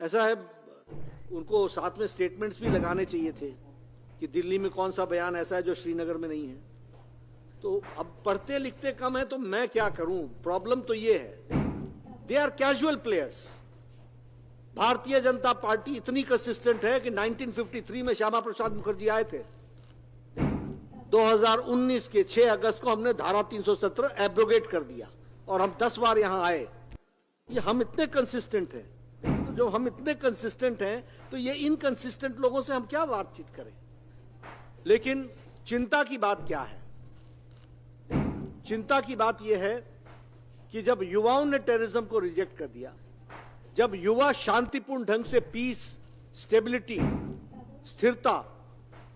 ऐसा है, उनको साथ में स्टेटमेंट्स भी लगाने चाहिए थे कि दिल्ली में कौन सा बयान ऐसा है जो श्रीनगर में नहीं है। तो अब पढ़ते लिखते कम है तो मैं क्या करूं। प्रॉब्लम तो ये है, they are casual players. Bharatiya Janata party इतनी कंसिस्टेंट है कि 1953 में श्यामा प्रसाद मुखर्जी आए थे, 2019 के 6 अगस्त को हमने धारा 317 एब्रोगेट कर दिया और हम 10 बार यहां आए। ये हम इतने कंसिस्टेंट हैं। तो जब हम इतने कंसिस्टेंट हैं तो ये इनकंसिस्टेंट लोगों से हम क्या बातचीत करें। लेकिन चिंता की बात क्या है? चिंता की बात यह है कि जब युवाओं ने टेररिज्म को रिजेक्ट कर दिया, जब युवा शांतिपूर्ण ढंग से पीस, स्टेबिलिटी, स्थिरता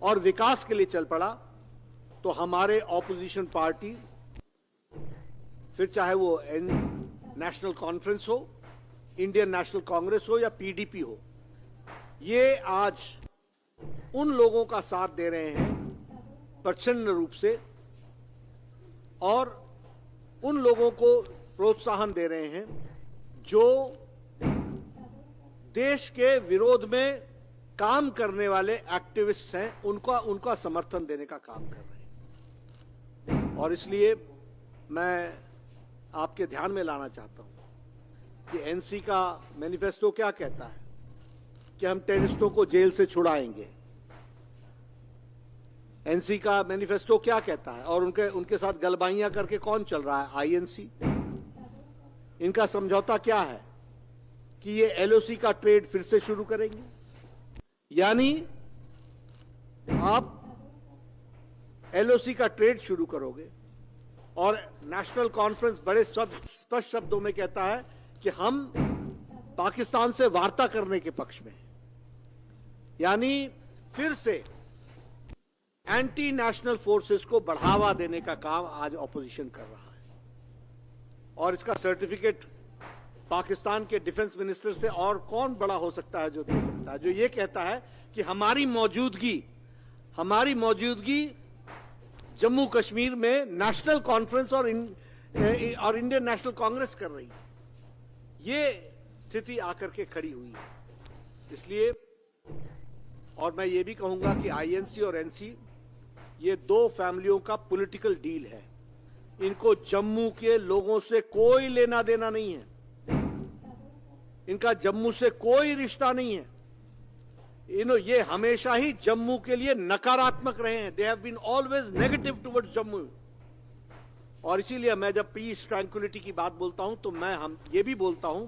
और विकास के लिए चल पड़ा, तो हमारे ऑपोजिशन पार्टी, फिर चाहे वो नेशनल कॉन्फ्रेंस हो, इंडियन नेशनल कांग्रेस हो या पीडीपी हो, ये आज उन लोगों का साथ दे रहे हैं प्रचंड रूप से और उन लोगों को प्रोत्साहन दे रहे हैं जो देश के विरोध में काम करने वाले एक्टिविस्ट हैं, उनका समर्थन देने का काम कर रहे हैं। और इसलिए मैं आपके ध्यान में लाना चाहता हूं कि एनसी का मैनिफेस्टो क्या कहता है कि हम टेररिस्टों को जेल से छुड़ाएंगे। एनसी का मैनिफेस्टो क्या कहता है और उनके साथ गलबाइयां करके कौन चल रहा है? आईएनसी। इनका समझौता क्या है कि ये एलओसी का ट्रेड फिर से शुरू करेंगे। यानी आप एलओसी का ट्रेड शुरू करोगे और नेशनल कॉन्फ्रेंस बड़े स्पष्ट शब्दों में कहता है कि हम पाकिस्तान से वार्ता करने के पक्ष में हैं। यानी फिर से एंटी नेशनल फोर्सेस को बढ़ावा देने का काम आज ऑपोजिशन कर रहा है और इसका सर्टिफिकेट पाकिस्तान के डिफेंस मिनिस्टर से और कौन बड़ा हो सकता है जो दे सकता है, जो ये कहता है कि हमारी मौजूदगी जम्मू कश्मीर में नेशनल कॉन्फ्रेंस और इंडियन नेशनल कांग्रेस कर रही है। ये स्थिति आकर के खड़ी हुई है। इसलिए और मैं ये भी कहूंगा कि आईएनसी और एनसी ये दो फैमिलियों का पॉलिटिकल डील है। इनको जम्मू के लोगों से कोई लेना देना नहीं है, इनका जम्मू से कोई रिश्ता नहीं है। ये हमेशा ही जम्मू के लिए नकारात्मक रहे हैं। They have been always negative towards Jammu. और इसीलिए मैं जब पीस ट्रैंक्विलिटी की बात बोलता हूं तो मैं ये भी बोलता हूं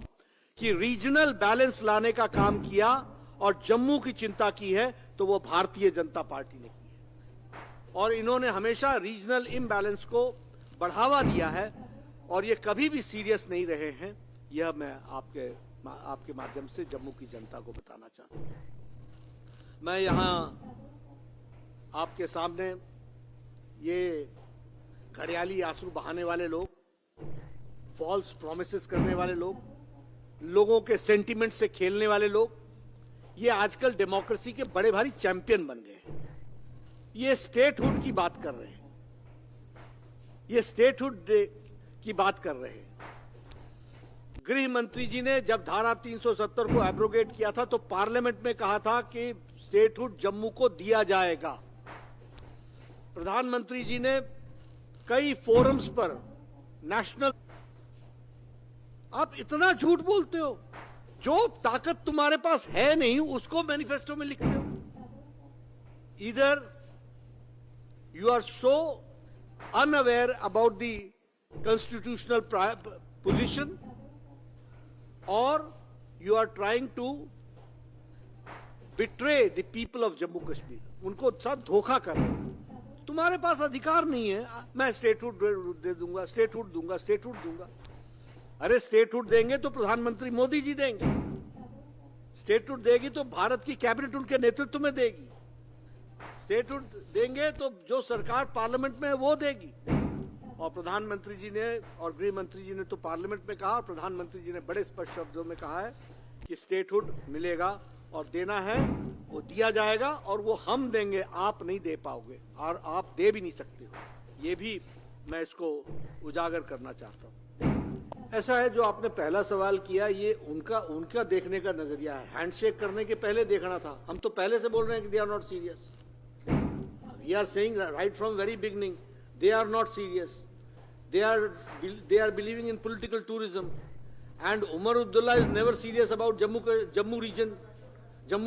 कि रीजनल बैलेंस लाने का काम किया और जम्मू की चिंता की है तो वो भारतीय जनता पार्टी ने की है। और इन्होंने हमेशा रीजनल इम्बैलेंस को बढ़ावा दिया है और ये कभी भी सीरियस नहीं रहे हैं। यह मैं आपके माध्यम से जम्मू की जनता को बताना चाहता हूं। मैं यहां आपके सामने ये घड़ियाली आंसू बहाने वाले लोग, फॉल्स प्रॉमिसेस करने वाले लोग, लोगों के सेंटिमेंट से खेलने वाले लोग, ये आजकल डेमोक्रेसी के बड़े भारी चैंपियन बन गए हैं। ये स्टेटहुड की बात कर रहे हैं, ये स्टेटहुड की बात कर रहे हैं। गृह मंत्री जी ने जब धारा 370 को एब्रोगेट किया था तो पार्लियामेंट में कहा था कि स्टेटहुड जम्मू को दिया जाएगा। प्रधानमंत्री जी ने कई फोरम्स पर नेशनल, आप इतना झूठ बोलते हो, जो ताकत तुम्हारे पास है नहीं उसको मैनिफेस्टो में लिखते हो। इधर you are so unaware about the constitutional position और you are trying to betray the people of Jammu Kashmir. उनको सब धोखा कर रहे हैं। तुम्हारे पास अधिकार नहीं है, मैं स्टेटहुड दे दूंगा, स्टेटहुड दूंगा, स्टेटहुड दूंगा। अरे स्टेटहुड देंगे तो प्रधानमंत्री मोदी जी देंगे, स्टेटहुड देगी तो भारत की कैबिनेट उनके नेतृत्व में देगी, स्टेटहुड देंगे तो जो सरकार पार्लियामेंट में है वो देगी। और प्रधानमंत्री जी ने और गृह मंत्री जी ने तो पार्लियामेंट में कहा और प्रधानमंत्री जी ने बड़े स्पष्ट शब्दों में कहा है कि स्टेटहुड मिलेगा और देना है वो दिया जाएगा और वो हम देंगे, आप नहीं दे पाओगे और आप दे भी नहीं सकते हो। ये भी मैं इसको उजागर करना चाहता हूं। ऐसा है, जो आपने पहला सवाल किया, ये उनका देखने का नजरिया है। हैंडशेक करने के पहले देखना था। हम तो पहले से बोल रहे हैं कि they are not serious. We are saying right from very beginning, they are not serious. they are believing in political tourism, and Umar Abdullah is never serious about Jammu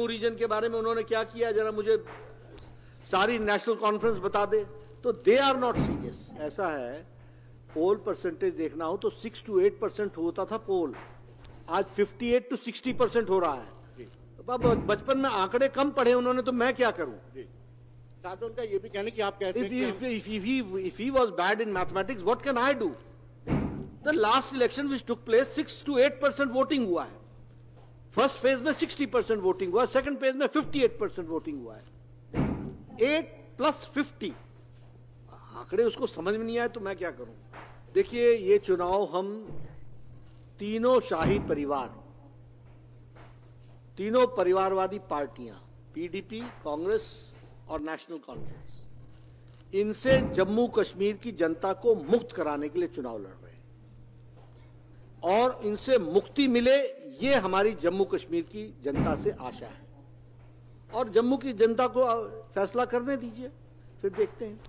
region के बारे में उन्होंने क्या किया, जरा मुझे सारी नेशनल कॉन्फ्रेंस बता दे। तो दे आर नॉट सीरियस। ऐसा है, पोल परसेंटेज देखना हो तो 6 to 8% होता था पोल, आज 58 to 60% हो रहा है। अब बचपन में आंकड़े कम पढ़े उन्होंने, तो मैं क्या करूं। साथ में उनका ये भी कहना कि आप कहते हैं कि if he was bad in mathematics, what can I do? The last election which took place, 6 to 8% voting हुआ है। फर्स्ट फेज में 60% वोटिंग हुआ, सेकंड फेज में 58% वोटिंग हुआ है। 8 + 50 आंकड़े उसको समझ में नहीं आए तो मैं क्या करूं। देखिए, ये चुनाव हम तीनों शाही परिवार, तीनों परिवारवादी पार्टियां, पीडीपी, कांग्रेस और नेशनल कॉन्फ्रेंस, इनसे जम्मू कश्मीर की जनता को मुक्त कराने के लिए चुनाव लड़ रहे हैं, और इनसे मुक्ति मिले, ये हमारी जम्मू कश्मीर की जनता से आशा है। और जम्मू की जनता को फैसला करने दीजिए, फिर देखते हैं।